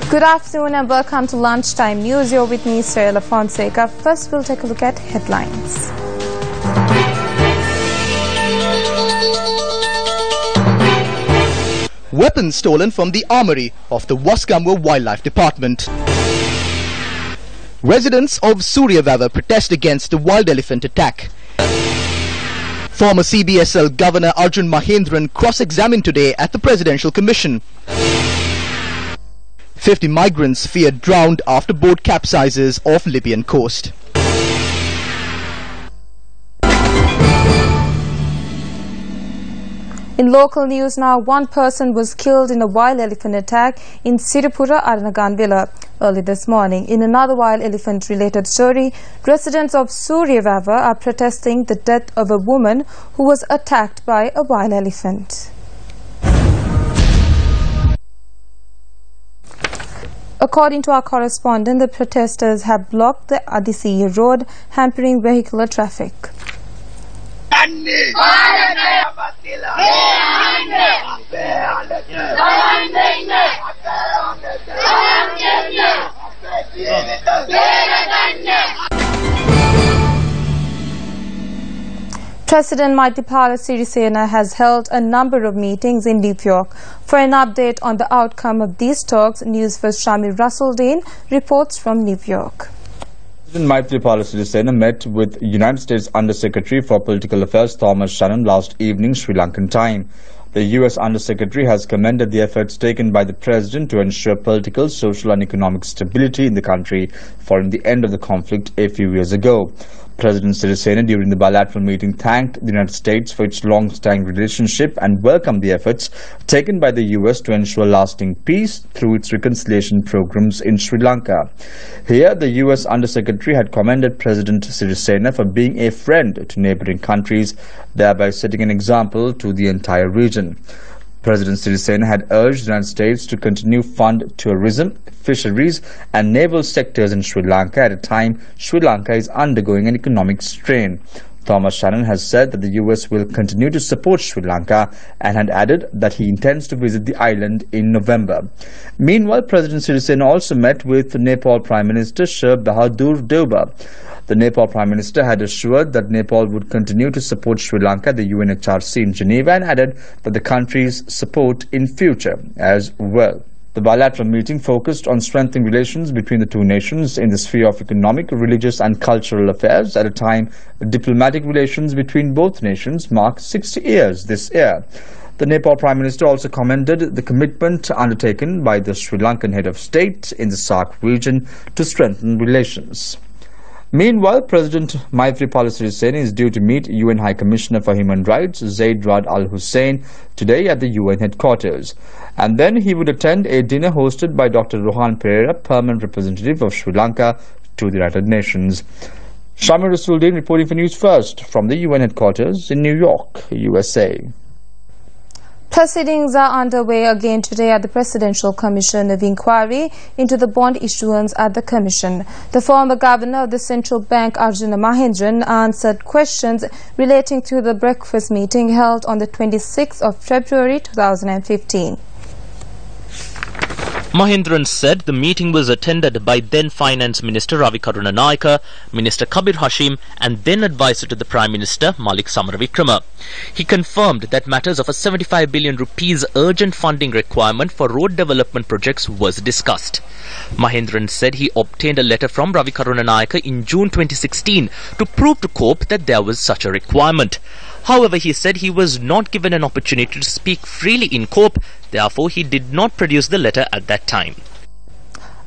Good afternoon and welcome to Lunchtime News. You're with me, Sarah Fonseca. First, we'll take a look at headlines. Weapons stolen from the armory of the Waskamwa Wildlife Department. Residents of Suryavava protest against the wild elephant attack. Former CBSL Governor Arjun Mahendran cross-examined today at the Presidential Commission. 50 migrants feared drowned after boat capsizes off Libyan coast. In local news now, one person was killed in a wild elephant attack in Siripura, Arnaganvilla early this morning. In another wild elephant-related story, residents of Suryavava are protesting the death of a woman who was attacked by a wild elephant. According to our correspondent, the protesters have blocked the Adisiya road, hampering vehicular traffic. President Maithripala Sirisena has held a number of meetings in New York. For an update on the outcome of these talks, Newsfirst Shamir Russell-Dean reports from New York. President Maithripala Sirisena met with United States Undersecretary for Political Affairs Thomas Shannon last evening, Sri Lankan time. The U.S. Undersecretary has commended the efforts taken by the President to ensure political, social and economic stability in the country following the end of the conflict a few years ago. President Sirisena, during the bilateral meeting, thanked the United States for its long-standing relationship and welcomed the efforts taken by the U.S. to ensure lasting peace through its reconciliation programs in Sri Lanka. Here, the U.S. Undersecretary had commended President Sirisena for being a friend to neighboring countries, thereby setting an example to the entire region. President Sirisena had urged the United States to continue fund tourism, fisheries and naval sectors in Sri Lanka at a time Sri Lanka is undergoing an economic strain. Thomas Shannon has said that the U.S. will continue to support Sri Lanka and had added that he intends to visit the island in November. Meanwhile, President Sirisena also met with Nepal Prime Minister Shir Bahadur Deuba. The Nepal Prime Minister had assured that Nepal would continue to support Sri Lanka, the UNHRC in Geneva, and added that the country's support in future as well. The bilateral meeting focused on strengthening relations between the two nations in the sphere of economic, religious and cultural affairs at a time diplomatic relations between both nations mark 60 years this year. The Nepal Prime Minister also commended the commitment undertaken by the Sri Lankan head of state in the SAARC region to strengthen relations. Meanwhile, President Maithripala Sirisena is due to meet UN High Commissioner for Human Rights Zaid Rad Al Hussein today at the UN headquarters. And then he would attend a dinner hosted by Dr. Rohan Pereira, permanent representative of Sri Lanka to the United Nations. Shamir Russell-Dean reporting for News First from the UN headquarters in New York, USA. Proceedings are underway again today at the Presidential Commission of Inquiry into the bond issuance at the Commission. The former governor of the Central Bank, Arjun Mahendran, answered questions relating to the breakfast meeting held on the 26th of February 2015. Mahendran said the meeting was attended by then Finance Minister Ravi Karunanayake, Minister Kabir Hashim and then advisor to the Prime Minister Malik Samaravikrama. He confirmed that matters of a 75 billion rupees urgent funding requirement for road development projects was discussed. Mahendran said he obtained a letter from Ravi Karunanayake in June 2016 to prove to COPE that there was such a requirement. However, he said he was not given an opportunity to speak freely in COPE, therefore he did not produce the letter at that time.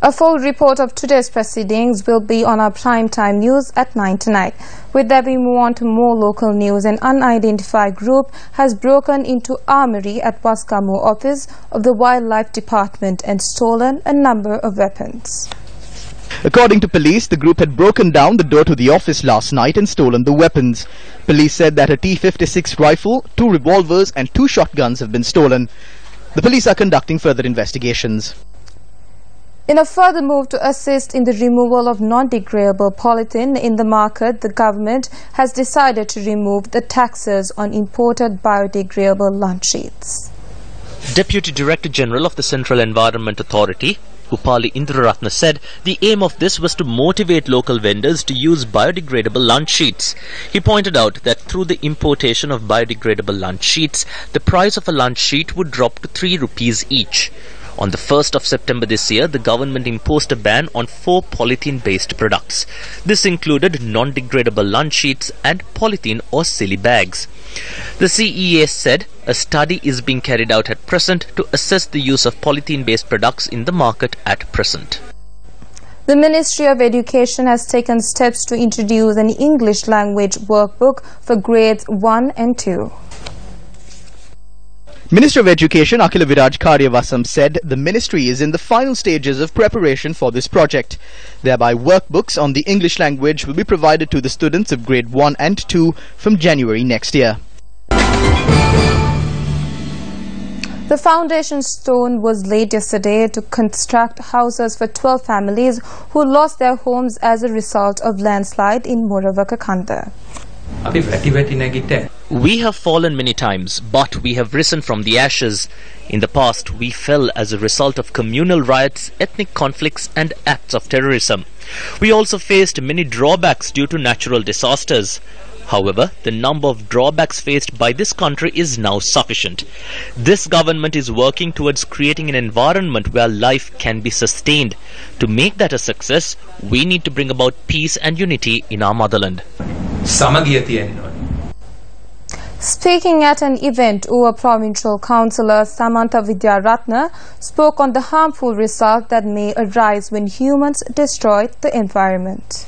A full report of today's proceedings will be on our primetime news at 9 tonight. With that, we move on to more local news. An unidentified group has broken into armory at Waskamwa office of the Wildlife Department and stolen a number of weapons. According to police, the group had broken down the door to the office last night and stolen the weapons. Police said that a T-56 rifle, 2 revolvers and 2 shotguns have been stolen. The police are conducting further investigations. In a further move to assist in the removal of non-degradable polythene in the market, the government has decided to remove the taxes on imported biodegradable lunch sheets. Deputy Director General of the Central Environment Authority, Upali Indraratna said the aim of this was to motivate local vendors to use biodegradable lunch sheets. He pointed out that through the importation of biodegradable lunch sheets, the price of a lunch sheet would drop to 3 rupees each. On the 1st of September this year, the government imposed a ban on 4 polythene-based products. This included non-degradable lunch sheets and polythene or silly bags. The CEA said a study is being carried out at present to assess the use of polythene-based products in the market at present. The Ministry of Education has taken steps to introduce an English language workbook for grades 1 and 2. Minister of Education Akhila Viraj Karyavasam said the ministry is in the final stages of preparation for this project. Thereby, workbooks on the English language will be provided to the students of grade 1 and 2 from January next year. The foundation stone was laid yesterday to construct houses for 12 families who lost their homes as a result of landslide in Moravaka. We have fallen many times, but we have risen from the ashes. In the past, we fell as a result of communal riots, ethnic conflicts and acts of terrorism. We also faced many drawbacks due to natural disasters. However, the number of drawbacks faced by this country is now sufficient. This government is working towards creating an environment where life can be sustained. To make that a success, we need to bring about peace and unity in our motherland. Speaking at an event, our Provincial Councillor Samantha Vidyaratna spoke on the harmful result that may arise when humans destroy the environment.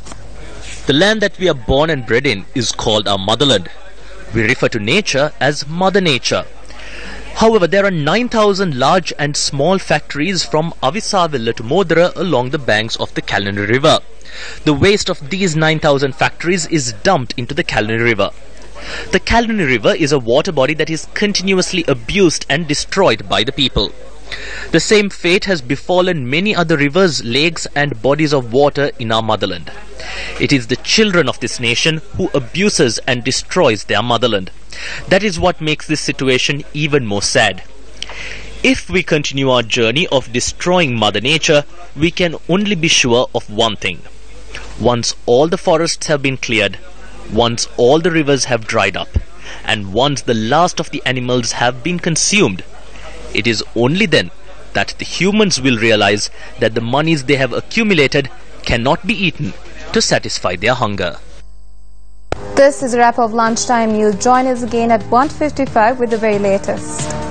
The land that we are born and bred in is called our motherland. We refer to nature as Mother Nature. However, there are 9,000 large and small factories from Avisavilla to Modara along the banks of the Kalani River. The waste of these 9,000 factories is dumped into the Kalani River. The Kalani River is a water body that is continuously abused and destroyed by the people. The same fate has befallen many other rivers, lakes and bodies of water in our motherland. It is the children of this nation who abuses and destroys their motherland. That is what makes this situation even more sad. If we continue our journey of destroying Mother Nature, we can only be sure of one thing. Once all the forests have been cleared, once all the rivers have dried up, and once the last of the animals have been consumed, it is only then that the humans will realize that the monies they have accumulated cannot be eaten to satisfy their hunger. This is a wrap of Lunchtime News. Join us again at 1:55 with the very latest.